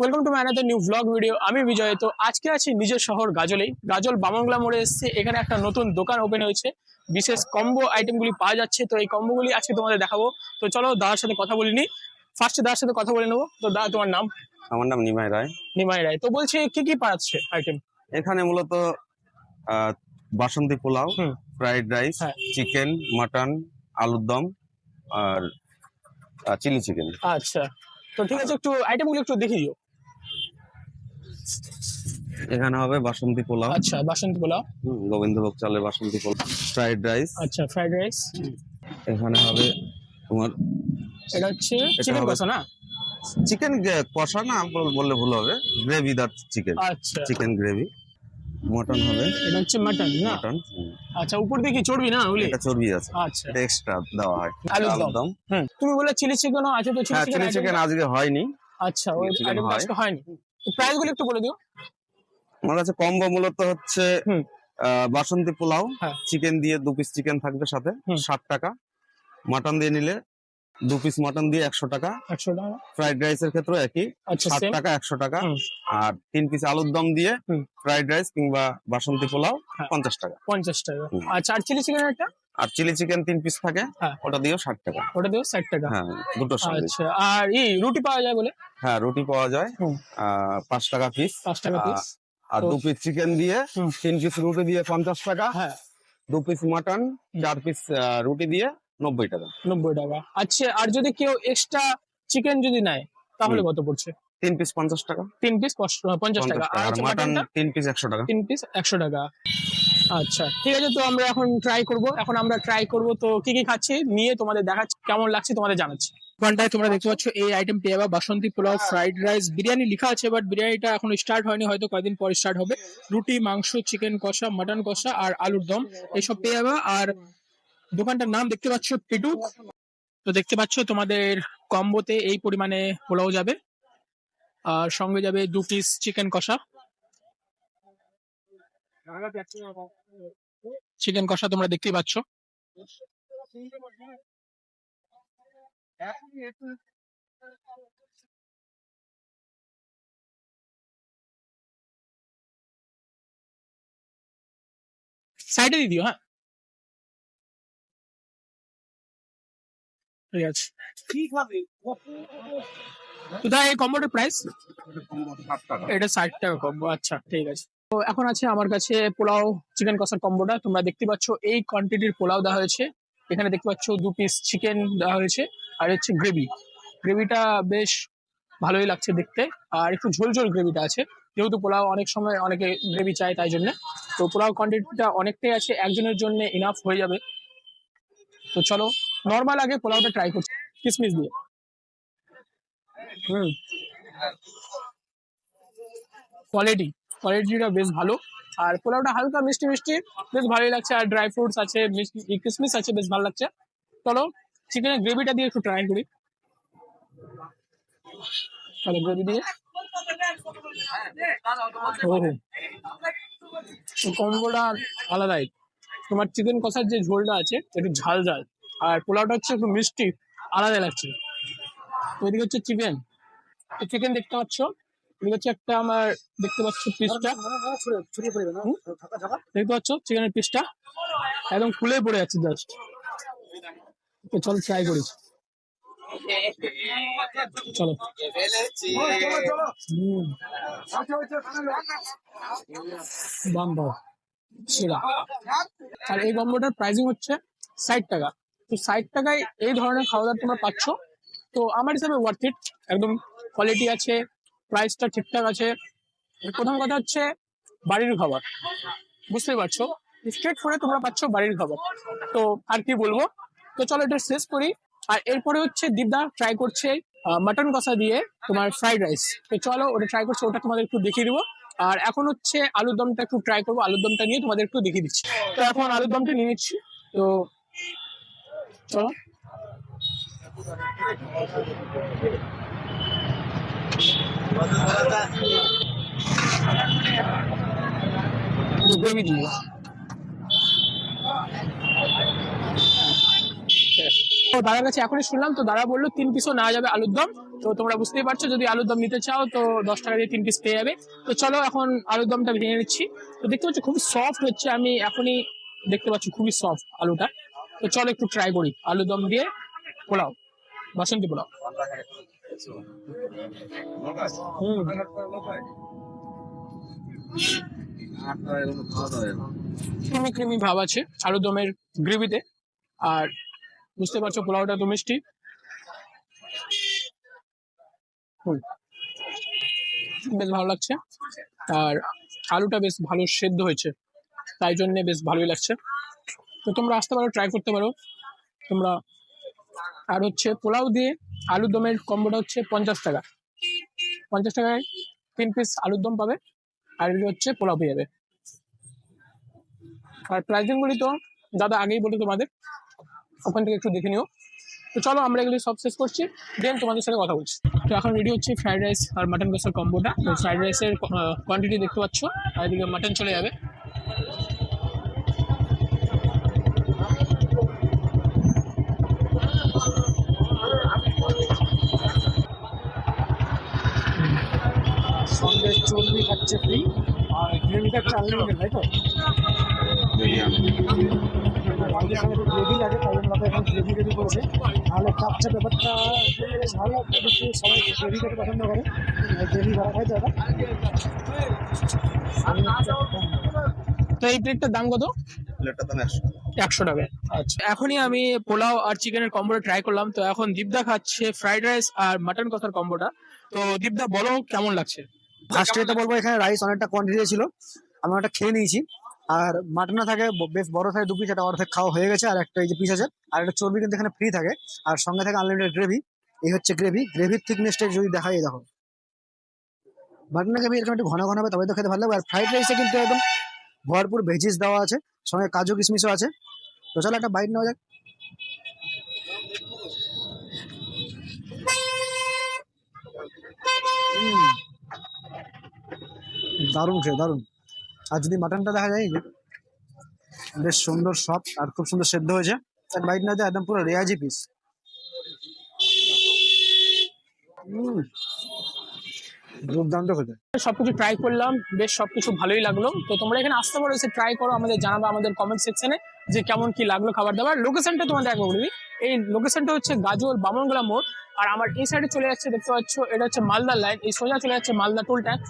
Welcome to my another new blog video. আমি বিজয়। তো আজকে আছি নিজের শহর গাজলেই। গাজল বামংলা মোড়ে এসেছে। এখানে একটা নতুন দোকান ওপেন হয়েছে, বিশেষ কম্বো আইটেমগুলি পাওয়া যাচ্ছে। তো এই কম্বোগুলি আজকে তোমাদের দেখাবো। তো চলো দাদার সাথে কথা বলিনি, ফার্স্টে দাদার সাথে কথা বলে নেবো। তো দাদা, তোমার নাম? আমার নাম নিমাই রায়। নিমাই রায়। তো বলছি কি কি পাচ্ছে আইটেম এখানে মূলত বাসন্তী পোলাও, হুম ফ্রাইড রাইস, হ্যাঁ চিকেন, মাটন, আলুর দম আর চিলি চিকেন। আচ্ছা, তো ঠিক আছে, একটু আইটেমগুলো একটু দেখিয়ে দিও। এখানে হবে বাসন্তী পোলাও, আচ্ছা, বাসন্তী পোলাও। গোবিন্দভোগ চালের বাসন্তী পোলাও, ফ্রাইড রাইস। আচ্ছা, ফ্রাইড রাইস। এখানে হবে তোমার এটা হচ্ছে এটা চিকেন হবে কষা না? চিকেন কষা না বললে ভুল হবে, গ্রেভি দার চিকেন, আচ্ছা, চিকেন গ্রেভি। মটন হবে, এটা হচ্ছে মাটন না? মটন। আচ্ছা, উপর দিয়ে কি চর্বি না ওগুলি? এটা চর্বি আছে, আচ্ছা, এটা এক্সট্রা দেওয়া হয়। আলুর আলুর দম। দম। তুমি বলে চিলি চিকেনও আছে, তো চিলি হ্যাঁ, চিলি চিকেন চিকেন। আজকে হয়নি। আচ্ছা, ওই chili chicken আইটেমটা হয়। আজকে হয়নি। প্রাইস গুলো একটু বলে দিও। আমার কাছে কম্বো মূলত হচ্ছে হুম বাসন্তী পোলাও, হ্যাঁ চিকেন দিয়ে 2 পিস চিকেন থাকবে সাথে, হুম। 60 টাকা। মাটন দিয়ে নিলে 2 পিস মাটন দিয়ে 100 টাকা। 100 টাকা। ফ্রাইড রাইসের ক্ষেত্রে একই, আচ্ছা, 60 same। টাকা, 100 টাকা। হুম আর 3 পিস আলুর দম দিয়ে হুম। ফ্রাইড রাইস কিংবা বাসন্তী পোলাও হ্যাঁ। 50 টাকা। 50 টাকা। হুম। আচ্ছা, আর চিলি চিকেন একটা? আর চিলি চিকেন 3 পিস থাকে, হ্যাঁ, ওটা দিয়েও 60 টাকা। ওটা দিও 60 টাকা। হ্যাঁ, দুটোর সঙ্গে। আচ্ছা, আর রুটি পাওয়া যায় বলে? হ্যাঁ, রুটি পাওয়া যায়, হুম 5 টাকা পিস। 5 টাকা পিস। আর 2 পিস চিকেন দিয়ে হুম 3 পিস রুটি দিয়ে 50 টাকা। হ্যাঁ, 2 পিস মাটন, 4 পিস রুটি দিয়ে 90 টাকা। 90 টাকা। আচ্ছা, আর যদি কেউ এক্সট্রা চিকেন যদি নেয় তাহলে কত পড়ছে? 3 পিস 50 টাকা। 3 পিস 50 টাকা। আর আর হচ্ছে মাটন মাটনটা? 3 পিস 100 টাকা। 3 পিস 100 টাকা। আচ্ছা, ঠিক আছে। তো আমরা এখন ট্রাই করব। তো কি কি খাচ্ছি নিয়ে তোমাদের দেখাচ্ছি, কেমন লাগছে তোমাদের জানাচ্ছি। দোকানটায় তোমরা দেখতে পাচ্ছ এই আইটেম পেয়ে যাবে: বাসন্তী পোলাও, ফ্রাইড রাইস, বিরিয়ানি লেখা আছে, বাট বিরিয়ানিটা এখন স্টার্ট হয়নি, হয়তো কয়েকদিন পর স্টার্ট হবে। রুটি, মাংস, চিকেন কষা, মাটন কষা আর আলুর দম, এইসব পেয়ে যাবে। আর দোকানটার নাম দেখতে পাচ্ছ পেটুক। তো দেখতে পাচ্ছ তোমাদের কম্বোতে এই পরিমাণে পোলাও যাবে, আর সঙ্গে যাবে 2 পিস চিকেন কষা। চিকেন কষা তোমরা দেখতেই পাচ্ছ। সাইডে দিয়ে দিও, হ্যাঁ, ঠিক আছে। কোথায় এই কম্বোটার প্রাইস? এটা 60 টাকা কম্বো। আচ্ছা, ঠিক আছে। তো এখন আছে আমার কাছে পোলাও চিকেন কষার কম্বোটা। তোমরা দেখতে পাচ্ছ এই কোয়ান্টিটির পোলাও দেওয়া হয়েছে। এখানে দেখতে পাচ্ছ 2 পিস চিকেন দেওয়া হয়েছে, আর হচ্ছে গ্রেভিটা বেশ ভালোই লাগছে দেখতে। আর একটু ঝোল ঝোল গ্রেভিটা আছে, যেহেতু পোলাও অনেক সময় অনেকে গ্রেভি চায়, তাই জন্য। তো পোলাও কোয়ান্টিটিটা অনেকটাই আছে, একজনের জন্য ইনাফ হয়ে যাবে। তো চলো নর্মাল আগে পোলাওটা ট্রাই করছি কিসমিস দিয়ে। হুম, কোয়ালিটিটা বেশ ভালো। আর পোলাওটা হালকা মিষ্টি মিষ্টি, বেশ ভালোই লাগছে। আর ড্রাই ফ্রুটস আছে, কিসমিস আছে, বেশ ভালো লাগছে। চলো চিকেনের গ্রেভিটা দিয়ে একটু ট্রাই করি। চলো গ্রেভি দিয়ে। কম্বোটা আলাদাই। তোমার চিকেন কষার যে ঝোলটা আছে একটু ঝাল ঝাল, আর পোলাওটা হচ্ছে একটু মিষ্টি, আলাদা লাগছে। ওইদিকে হচ্ছে চিকেন, চিকেন দেখতে পাচ্ছ। এদিকে হচ্ছে একটা আমার দেখতে পাচ্ছ পিসটা, দেখতে পাচ্ছ চিকেনের পিসটা একদম খুলে পড়ে যাচ্ছে জাস্ট। চলো ট্রাই করি, চলো। বাম বাম সেরা। আর এই কম্বোটার প্রাইসিং হচ্ছে 60 টাকা। তো 60 টাকায় এই ধরনের খাওয়া দাওয়া তোমরা পাচ্ছ। তো আমার হিসাবে ওয়ার্থ ইট, একদম কোয়ালিটি আছে, প্রাইসটা ঠিকঠাক আছে। প্রথম কথা হচ্ছে বাড়ির খাবার, বুঝতেই পারছো, স্ট্রেট ফুডে তোমরা পাচ্ছ বাড়ির খাবার। তো আর কি বলবো। তো চলো এটা শেষ করি। আর এরপরে হচ্ছে দীপদা ট্রাই করছে মাটন কষা দিয়ে তোমার ফ্রাইড রাইস। তো চলো ওটা ট্রাই করছে, ওটা তোমাদের একটু দেখিয়ে দিবো। আর এখন হচ্ছে আলুর দমটা একটু ট্রাই করবো, আলুর দমটা নিয়ে তোমাদের একটু দেখিয়ে দিচ্ছি। তো এখন আলুর দমটা নিয়ে নিচ্ছি, তো চলো। গ্রেভি দিয়ে তো দাদার কাছে এখনই শুনলাম, তো দাদা বললো 3 পিসও নেওয়া যাবে আলুর দম, তো তোমরা বুঝতেই পারছো, যদি আলুর দম নিতে চাও তো 10 টাকা দিয়ে 3 পিস পেয়ে যাবে। তো চলো এখন আলুর দমটা ভেঙে নিচ্ছি। তো দেখতে পাচ্ছ খুবই সফট হচ্ছে, আমি এখনই দেখতে পাচ্ছি খুবই সফট আলুটা। তো চলো একটু ট্রাই করি আলুর দম দিয়ে পোলাও, বাসন্তী পোলাও। হুম, ক্রিমি ক্রিমি ভাব আছে আলুর দমের গ্রেভিতে। আর বুঝতে পারছো পোলাওটা তো মিষ্টি। হুম, বেশ ভালো লাগছে। আর আলুটা বেশ ভালো সেদ্ধ হয়েছে, তাই জন্য বেশ ভালোই লাগছে। তো তোমরা আসতে পারো, ট্রাই করতে পারো তোমরা। আর হচ্ছে পোলাও দিয়ে আলুর দমের কম্বোটা হচ্ছে 50 টাকা। 50 টাকায় 3 পিস আলুর দম পাবে, আর এদিকে হচ্ছে পোলাও পেয়ে যাবে। আর প্রাইসিং গুলি তো দাদা আগেই বলে তোমাদের, ওখান থেকে একটু দেখে নিও। তো চলো আমরা এগুলি সব শেষ করছি, দেন তোমাদের সাথে কথা বলছি। তো এখন রেডি হচ্ছে ফ্রাইড রাইস আর মাটন কষার কম্বোটা। তো ফ্রাইড রাইসের কোয়ান্টিটি দেখতে পাচ্ছ, আর এদিকে মাটন চলে যাবে। সঙ্গে চর্বি থাকছে ফ্রি, আর গ্রেভিটা হচ্ছে আনলিমিটেড, তাই তো? আমাদের সঙ্গে তো গ্রেভি লাগে, তাই জন্য আমরা এখন গ্রেভি রেডি করেছে। নাহলে কাপচা ব্যাপারটা বেশ ভালো লাগবে, কিন্তু সবাই গ্রেভি খেতে পছন্দ করে, গ্রেভি করা খাই তো এটা। তো এই প্লেটটার দাম কত? প্লেটটার দাম 100। 100 টাকা। আচ্ছা, এখনই আমি পোলাও আর চিকেনের কম্বোটা ট্রাই করলাম। তো এখন দীপদা খাচ্ছে ফ্রাইড রাইস আর মাটন কষার কম্বোটা। তো দীপদা বলো কেমন লাগছে? ফার্স্টে তো বলবো এখানে রাইস অনেকটা কোয়ান্টিটি ছিল, আমি ওটা খেয়ে নিয়েছি। আর মাটনও থাকে বেশ বড় থাকে 2 পিস, এটা অর্ধেক খাওয়া হয়ে গেছে। আর একটা এই যে পিস আছে, আর একটা চর্বি কিন্তু এখানে ফ্রি থাকে। আর সঙ্গে থাকে আনলিমিটেড গ্রেভি। এই হচ্ছে গ্রেভি, গ্রেভির থিকনেসটা যদি দেখাই, এই দেখো মাটন গ্রেভি এরকম একটু ঘন ঘন হবে, তবে তো খেতে ভালো লাগবে। আর ফ্রাইড রাইসে কিন্তু একদম ভরপুর ভেজিস দেওয়া আছে, সঙ্গে কাজু কিশমিশও আছে। তো চলো একটা বাইট নেওয়া যাক। উম, দারুণ খেয়ে দারুণ। আর যদি মাটনটা দেখা যায়, এই যে বেশ সুন্দর সফট আর খুব সুন্দর সেদ্ধ হয়েছে। এক বাইট না, একদম পুরো রেয়াজি পিস। দুর্দান্ত খেতে। সবকিছু ট্রাই করলাম, বেশ সবকিছু ভালোই লাগলো। তো তোমরা এখানে আসতে পারো, এসে ট্রাই করো, আমাদের জানাবে আমাদের কমেন্ট সেকশনে যে কেমন কি লাগলো খাবার দাবার। লোকেশনটা তোমাদের একবার বলে দিই, এই লোকেশনটা হচ্ছে গাজল বামনগোলা মোড়। আর আমার এই সাইডে চলে যাচ্ছে, দেখতে পাচ্ছ এটা হচ্ছে মালদা লাইন, এই সোজা চলে যাচ্ছে মালদা টোল ট্যাক্স।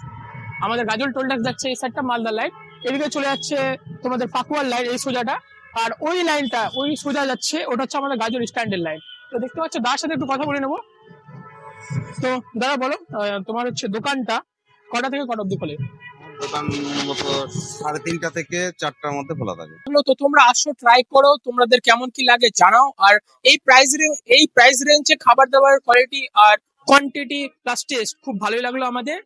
আমাদের গাজল টোল ট্যাক্স যাচ্ছে এই সাইডটা মালদা লাইন, এদিকে চলে যাচ্ছে তোমাদের পাকুয়ার লাইন এই সোজাটা। আর ওই লাইনটা ওই সোজা যাচ্ছে, ওটা হচ্ছে আমাদের গাজল স্ট্যান্ডের লাইন। তো দেখতে পাচ্ছ, দাদার সাথে একটু কথা বলে নেবো। তো দাদা বলো, তোমার হচ্ছে দোকানটা কটা থেকে কটা অব্দি খোলে? দোকান মতো 3:30টা থেকে 4টার মধ্যে খোলা থাকে। তো তোমরা আসো, ট্রাই করো, তোমাদের কেমন কি লাগে জানাও। আর এই প্রাইস রেঞ্জে খাবার দাবার কোয়ালিটি আর কোয়ান্টিটি প্লাস টেস্ট খুব ভালোই লাগলো আমাদের।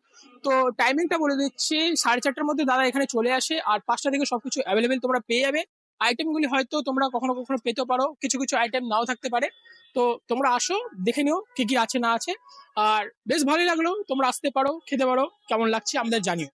তো টাইমিংটা বলে দিচ্ছি, 4:30টার মধ্যে দাদা এখানে চলে আসে, আর 5টা থেকে সবকিছু অ্যাভেলেবেল তোমরা পেয়ে যাবে। আইটেমগুলি হয়তো তোমরা কখনো কখনো পেতে পারো, কিছু কিছু আইটেম নাও থাকতে পারে। তো তোমরা আসো, দেখে নিও কি কি আছে না আছে। আর বেশ ভালোই লাগলো, তোমরা আসতে পারো, খেতে পারো, কেমন লাগছে আমাদের জানিও।